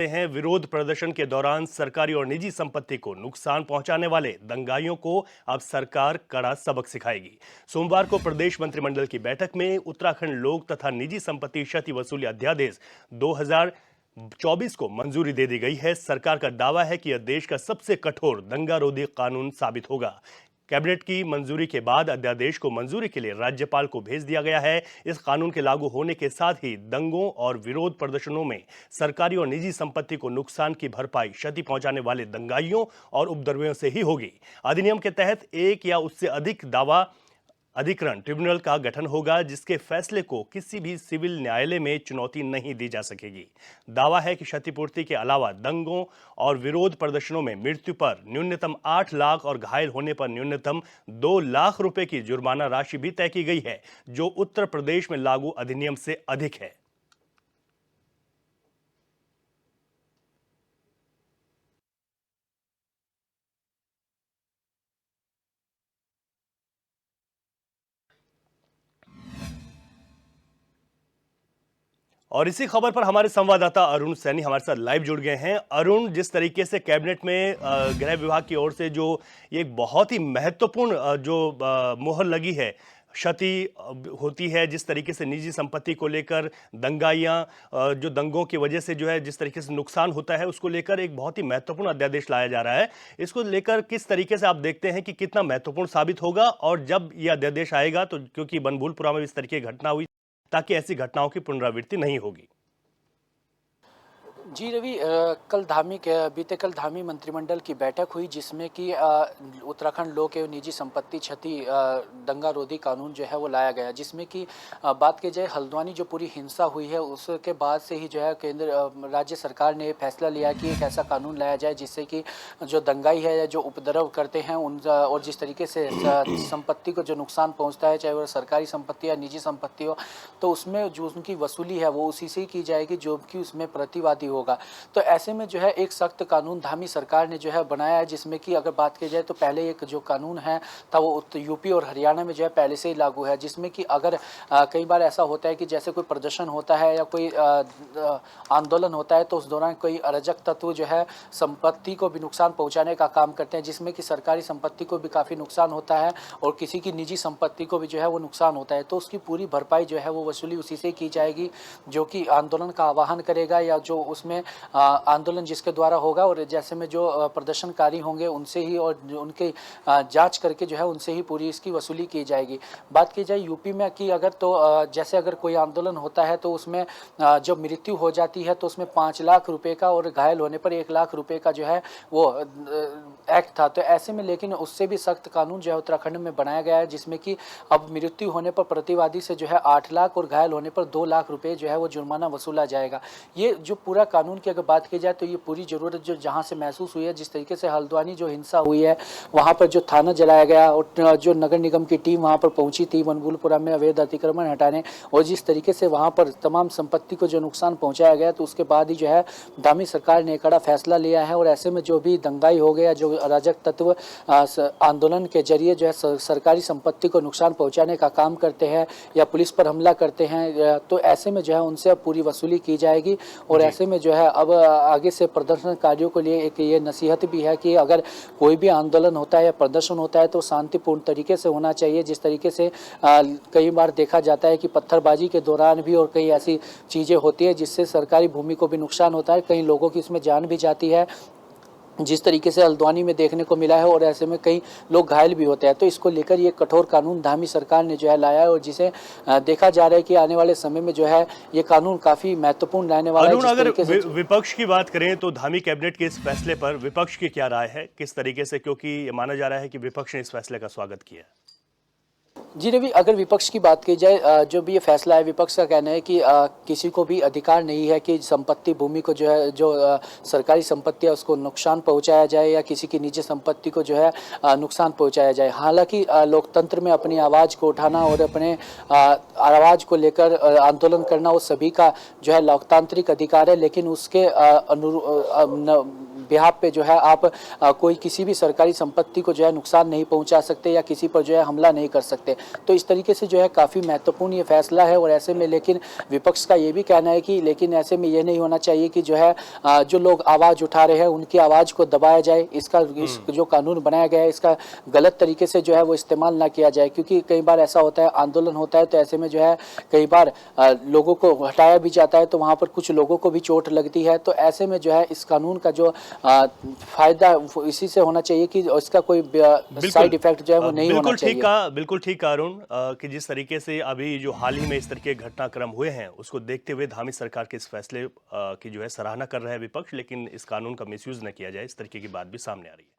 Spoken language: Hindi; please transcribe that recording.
हैं विरोध प्रदर्शन के दौरान सरकारी और निजी संपत्ति को नुकसान पहुंचाने वाले दंगाइयों को अब सरकार कड़ा सबक सिखाएगी। सोमवार को प्रदेश मंत्रिमंडल की बैठक में उत्तराखंड लोक तथा निजी संपत्ति क्षति वसूली अध्यादेश 2024 को मंजूरी दे दी गई है। सरकार का दावा है कि यह देश का सबसे कठोर दंगारोधी कानून साबित होगा। कैबिनेट की मंजूरी के बाद अध्यादेश को मंजूरी के लिए राज्यपाल को भेज दिया गया है। इस कानून के लागू होने के साथ ही दंगों और विरोध प्रदर्शनों में सरकारी और निजी संपत्ति को नुकसान की भरपाई क्षति पहुंचाने वाले दंगाइयों और उपद्रवियों से ही होगी। अधिनियम के तहत एक या उससे अधिक दावा अधिकरण ट्रिब्यूनल का गठन होगा, जिसके फैसले को किसी भी सिविल न्यायालय में चुनौती नहीं दी जा सकेगी। दावा है कि क्षतिपूर्ति के अलावा दंगों और विरोध प्रदर्शनों में मृत्यु पर न्यूनतम 8 लाख और घायल होने पर न्यूनतम 2 लाख रुपए की जुर्माना राशि भी तय की गई है, जो उत्तर प्रदेश में लागू अधिनियम से अधिक है। और इसी खबर पर हमारे संवाददाता अरुण सैनी हमारे साथ लाइव जुड़ गए हैं। अरुण, जिस तरीके से कैबिनेट में गृह विभाग की ओर से जो ये एक बहुत ही महत्वपूर्ण जो मोहर लगी है, क्षति होती है, जिस तरीके से निजी संपत्ति को लेकर दंगाइयाँ जो दंगों की वजह से जो है जिस तरीके से नुकसान होता है, उसको लेकर एक बहुत ही महत्वपूर्ण अध्यादेश लाया जा रहा है। इसको लेकर किस तरीके से आप देखते हैं कि कितना महत्वपूर्ण साबित होगा, और जब यह अध्यादेश आएगा तो क्योंकि बनभूलपुरा में इस तरीके की घटना हुई, ताकि ऐसी घटनाओं की पुनरावृत्ति नहीं होगी। जी रवि, बीते कल धामी मंत्रिमंडल की बैठक हुई, जिसमें कि उत्तराखंड लोक एवं निजी संपत्ति क्षति दंगारोधी कानून जो है वो लाया गया, जिसमें कि बात की जाए हल्द्वानी जो पूरी हिंसा हुई है उसके बाद से ही जो है केंद्र राज्य सरकार ने फैसला लिया कि एक ऐसा कानून लाया जाए जिससे कि जो दंगाई है, जो उपद्रव करते हैं उन और जिस तरीके से संपत्ति को जो नुकसान पहुँचता है, चाहे वह सरकारी संपत्ति या निजी संपत्ति हो, तो उसमें जो उनकी वसूली है वो उसी से की जाएगी जो कि उसमें प्रतिवादी होगा। तो ऐसे में जो है एक सख्त कानून धामी सरकार ने जो है बनाया है, जिसमें कि अगर बात की जाए तो पहले एक जो कानून है था वो यूपी और हरियाणा में जो है पहले से ही लागू है, जिसमें कि अगर कई बार ऐसा होता है कि जैसे कोई प्रदर्शन होता है या कोई आंदोलन होता है, तो उस दौरान कोई अराजक तत्व जो है संपत्ति को भी नुकसान पहुंचाने का काम करते हैं, जिसमें कि सरकारी संपत्ति को भी काफ़ी नुकसान होता है और किसी की निजी संपत्ति को भी जो है वो नुकसान होता है। तो उसकी पूरी भरपाई जो है वो वसूली उसी से की जाएगी जो कि आंदोलन का आह्वान करेगा या जो उसमें आंदोलन जिसके द्वारा होगा, और जैसे में जो प्रदर्शनकारी होंगे उनसे ही और उनके जांच करके जो है उनसे ही पूरी इसकी वसूली की जाएगी। बात की जाए यूपी में कि अगर तो जैसे अगर कोई आंदोलन होता है तो उसमें जब मृत्यु हो जाती है तो उसमें 5 लाख रुपए का और घायल होने पर 1 लाख रुपए का जो है वो एक्ट था। तो ऐसे में लेकिन उससे भी सख्त कानून जो है उत्तराखंड में बनाया गया है, जिसमें कि अब मृत्यु होने पर प्रतिवादी से जो है 8 लाख और घायल होने पर 2 लाख रुपए जो है वो जुर्माना वसूला जाएगा। ये जो पूरा कानून की अगर बात की जाए तो ये पूरी ज़रूरत जो जहाँ से महसूस हुई है, जिस तरीके से हल्द्वानी जो हिंसा हुई है वहाँ पर जो थाना जलाया गया और जो नगर निगम की टीम वहाँ पर पहुँची थी बनभूलपुरा में अवैध अतिक्रमण हटाने, और जिस तरीके से वहाँ पर तमाम संपत्ति को जो नुकसान पहुँचाया गया, तो उसके बाद ही जो है धामी सरकार ने कड़ा फैसला लिया है। और ऐसे में जो भी दंगाई हो गया, जो अराजक तत्व आंदोलन के जरिए जो है सरकारी संपत्ति को नुकसान पहुँचाने का काम करते हैं या पुलिस पर हमला करते हैं, तो ऐसे में जो है उनसे अब पूरी वसूली की जाएगी। और ऐसे में जो है अब आगे से प्रदर्शनकारियों के लिए एक ये नसीहत भी है कि अगर कोई भी आंदोलन होता है या प्रदर्शन होता है तो शांतिपूर्ण तरीके से होना चाहिए। जिस तरीके से कई बार देखा जाता है कि पत्थरबाजी के दौरान भी और कई ऐसी चीज़ें होती है जिससे सरकारी भूमि को भी नुकसान होता है, कई लोगों की इसमें जान भी जाती है, जिस तरीके से हल्द्वानी में देखने को मिला है, और ऐसे में कई लोग घायल भी होते हैं। तो इसको लेकर ये कठोर कानून धामी सरकार ने जो है लाया है, और जिसे देखा जा रहा है कि आने वाले समय में जो है ये कानून काफी महत्वपूर्ण रहने वाला है। अगर विपक्ष की बात करें तो धामी कैबिनेट के इस फैसले पर विपक्ष की क्या राय है, किस तरीके से, क्योंकि माना जा रहा है कि विपक्ष ने इस फैसले का स्वागत किया है। जी रवि, अगर विपक्ष की बात की जाए, जो भी ये फैसला है, विपक्ष का कहना है कि किसी को भी अधिकार नहीं है कि संपत्ति भूमि को जो है जो सरकारी संपत्ति है उसको नुकसान पहुंचाया जाए या किसी की निजी संपत्ति को जो है नुकसान पहुंचाया जाए। हालांकि लोकतंत्र में अपनी आवाज़ को उठाना और अपने आवाज़ को लेकर आंदोलन करना वो सभी का जो है लोकतांत्रिक अधिकार है, लेकिन उसके बिहाफ पे जो है आप कोई किसी भी सरकारी संपत्ति को जो है नुकसान नहीं पहुंचा सकते या किसी पर जो है हमला नहीं कर सकते। तो इस तरीके से जो है काफ़ी महत्वपूर्ण ये फैसला है। और ऐसे में लेकिन विपक्ष का ये भी कहना है कि लेकिन ऐसे में ये नहीं होना चाहिए कि जो है जो लोग आवाज़ उठा रहे हैं उनकी आवाज़ को दबाया जाए। इस जो कानून बनाया गया है इसका गलत तरीके से जो है वो इस्तेमाल ना किया जाए, क्योंकि कई बार ऐसा होता है आंदोलन होता है तो ऐसे में जो है कई बार लोगों को हटाया भी जाता है तो वहाँ पर कुछ लोगों को भी चोट लगती है। तो ऐसे में जो है इस कानून का जो फायदा इसी से होना चाहिए कि इसका कोई साइड इफेक्ट जो है वो नहीं होना चाहिए। बिल्कुल ठीक अरुण, कि जिस तरीके से अभी जो हाल ही में इस तरह के घटनाक्रम हुए हैं उसको देखते हुए धामी सरकार के इस फैसले की जो है सराहना कर रहा है विपक्ष, लेकिन इस कानून का मिसयूज न किया जाए, इस तरीके की बात भी सामने आ रही है।